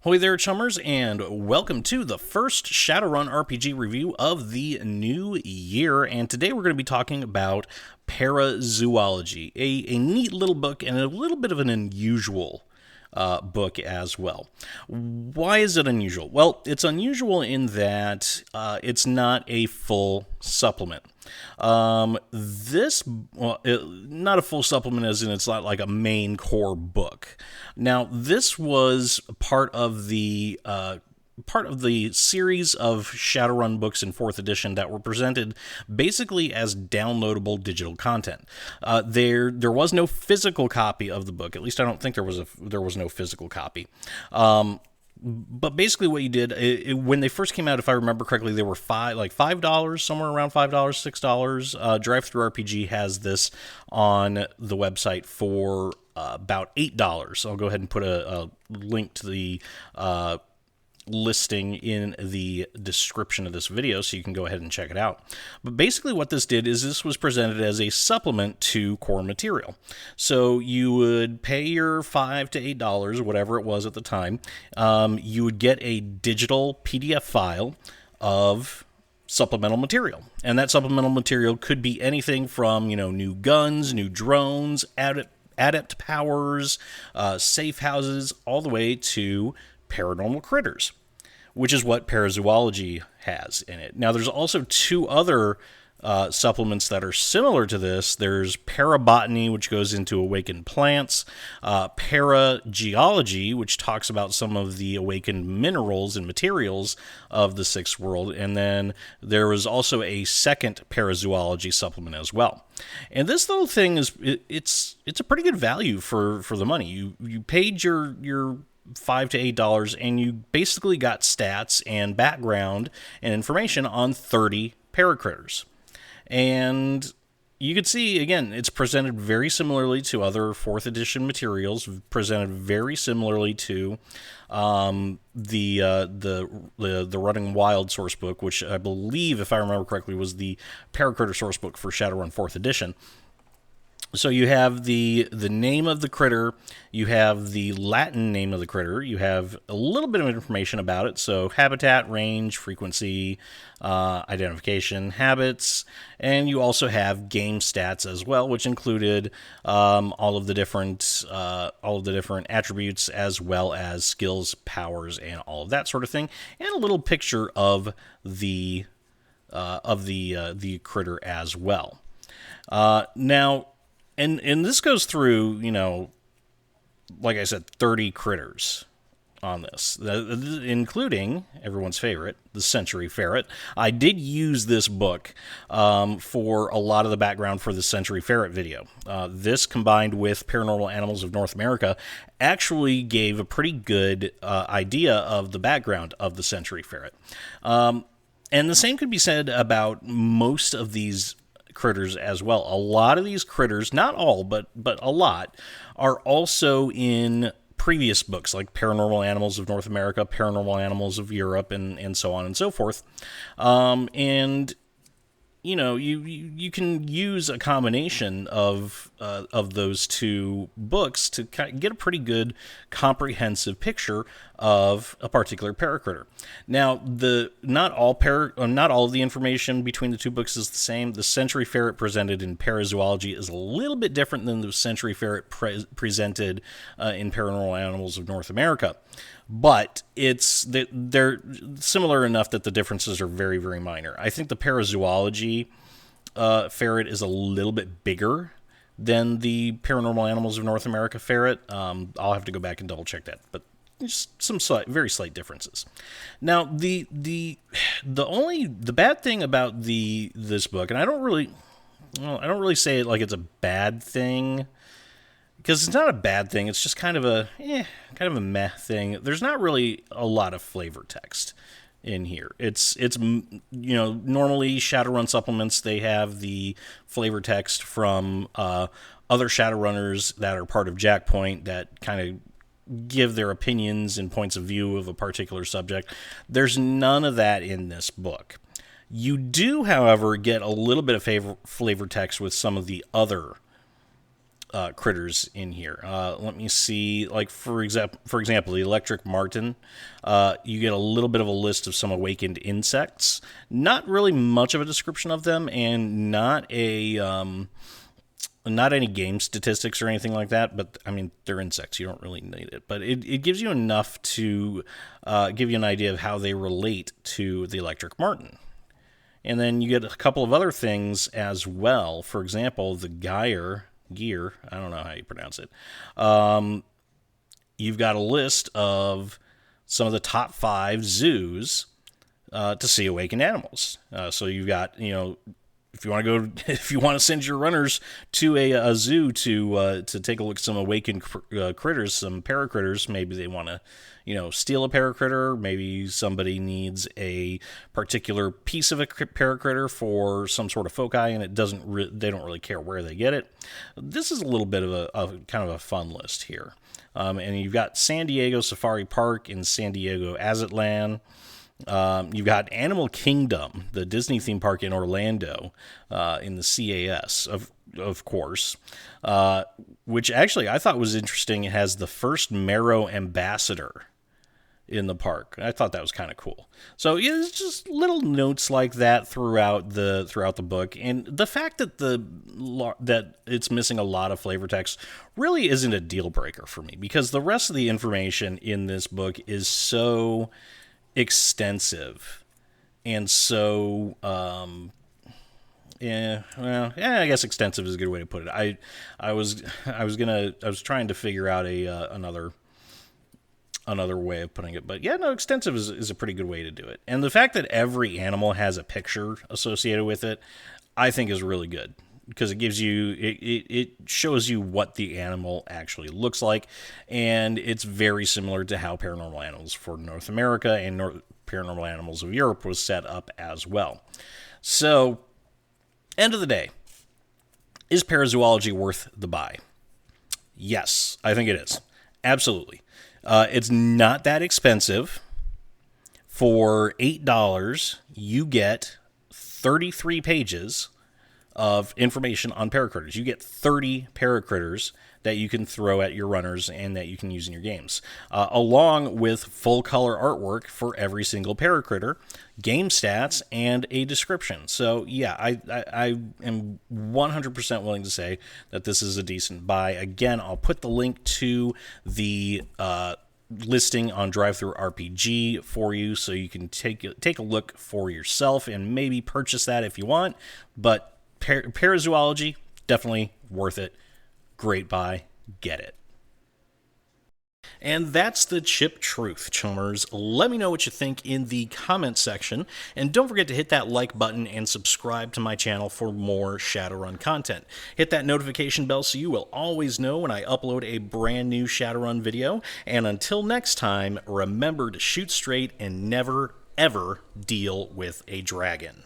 Hoy there, chummers, and welcome to the first Shadowrun RPG review of the new year. And today we're going to be talking about Parazoology, a neat little book and a little bit of an unusual book as well. Why is it unusual? Well, it's unusual in that it's not a full supplement. Not a full supplement as in it's not like a main core book. Now, this was part of the series of Shadowrun books in 4th edition that were presented basically as downloadable digital content. There was no physical copy of the book. At least I don't think there was no physical copy. But basically what you did, when they first came out, if I remember correctly, they were $5, somewhere around $5, $6. Drive-Thru RPG has this on the website for about $8. I'll go ahead and put a link to the listing in the description of this video so you can go ahead and check it out. But basically what this did is this was presented as a supplement to core material. So you would pay your $5 to $8, whatever it was at the time. You would get a digital PDF file of supplemental material. And that supplemental material could be anything from, new guns, new drones, adept powers, safe houses, all the way to paranormal critters, which is what Parazoology has in it. Now, there's also two other supplements that are similar to this. There's Parabotany, which goes into awakened plants, Parageology, which talks about some of the awakened minerals and materials of the Sixth World, and then there was also a second Parazoology supplement as well. And this little thing it's a pretty good value for the money. You paid your $5 to $8, and you basically got stats and background and information on 30 paracritters. And you can see, again, it's presented very similarly to other 4th edition materials, presented very similarly to the Running Wild sourcebook, which I believe, if I remember correctly, was the paracritter sourcebook for Shadowrun 4th edition. So you have the name of the critter, you have the Latin name of the critter, you have a little bit of information about it, so habitat, range, frequency, identification, habits, and you also have game stats as well, which included all of the different attributes as well as skills, powers, and all of that sort of thing, and a little picture of the critter as well. Now. And this goes through, like I said, 30 critters on this, including everyone's favorite, the Century Ferret. I did use this book for a lot of the background for the Century Ferret video. This, combined with Paranormal Animals of North America, actually gave a pretty good idea of the background of the Century Ferret. And the same could be said about most of these critters as well. A lot of these critters, not all, but a lot, are also in previous books like Paranormal Animals of North America, Paranormal Animals of Europe, and so on and so forth. And you can use a combination of those two books to get a pretty good comprehensive picture of a particular paracritter. Now, not all of the information between the two books is the same. The Century Ferret presented in Parazoology is a little bit different than the Century Ferret presented in Paranormal Animals of North America. But they're similar enough that the differences are very, very minor. I think the Parazoology ferret is a little bit bigger than the Paranormal Animals of North America ferret. I'll have to go back and double check that, but just some very slight differences. Now, the bad thing about this book, and I don't really say it like it's a bad thing, because it's not a bad thing. It's just kind of a meh thing. There's not really a lot of flavor text in here. It's normally Shadowrun supplements, they have the flavor text from other Shadowrunners that are part of Jackpoint that kind of give their opinions and points of view of a particular subject. There's none of that in this book. You do, however, get a little bit of flavor text with some of the other critters in here. Let me see. Like for example, the electric marten. You get a little bit of a list of some awakened insects. Not really much of a description of them, and not any game statistics or anything like that, but I mean, they're insects. You don't really need it. But it gives you enough to give you an idea of how they relate to the electric marten. And then you get a couple of other things as well. For example, the gear, I don't know how you pronounce it. You've got a list of some of the top 5 zoos to see awakened animals. So you've got, if you want to go, if you want to send your runners to a zoo to take a look at some awakened critters, some paracritters, maybe they want to, steal a paracritter. Maybe somebody needs a particular piece of a paracritter for some sort of foci, and they don't really care where they get it. This is a little bit of a kind of a fun list here, and you've got San Diego Safari Park and San Diego Aztlan. You've got Animal Kingdom, the Disney theme park in Orlando, in the CAS, of course, which actually I thought was interesting. It has the first Marrow ambassador in the park. I thought that was kind of cool. So yeah, it's just little notes like that throughout the book, and the fact that that it's missing a lot of flavor text really isn't a deal breaker for me, because the rest of the information in this book is so extensive and so I guess extensive is a good way to put it. I was trying to figure out another way of putting it, but yeah, no, extensive is a pretty good way to do it. And the fact that every animal has a picture associated with it, I think is really good, because it gives you, it shows you what the animal actually looks like, and it's very similar to how Paranormal Animals for North America and Paranormal Animals of Europe was set up as well. So, end of the day, is Parazoology worth the buy? Yes, I think it is. Absolutely. It's not that expensive. For $8, you get 33 pages of information on paracritters. You get 30 paracritters that you can throw at your runners and that you can use in your games, along with full color artwork for every single paracritter, game stats, and a description. So yeah, I am 100% willing to say that this is a decent buy. Again, I'll put the link to the listing on Drive-Thru RPG for you, so you can take a look for yourself and maybe purchase that if you want. But Parazoology, definitely worth it. Great buy. Get it. And that's the Chip Truth, chummers. Let me know what you think in the comments section, and don't forget to hit that like button and subscribe to my channel for more Shadowrun content. Hit that notification bell so you will always know when I upload a brand new Shadowrun video, and until next time, remember to shoot straight and never, ever deal with a dragon.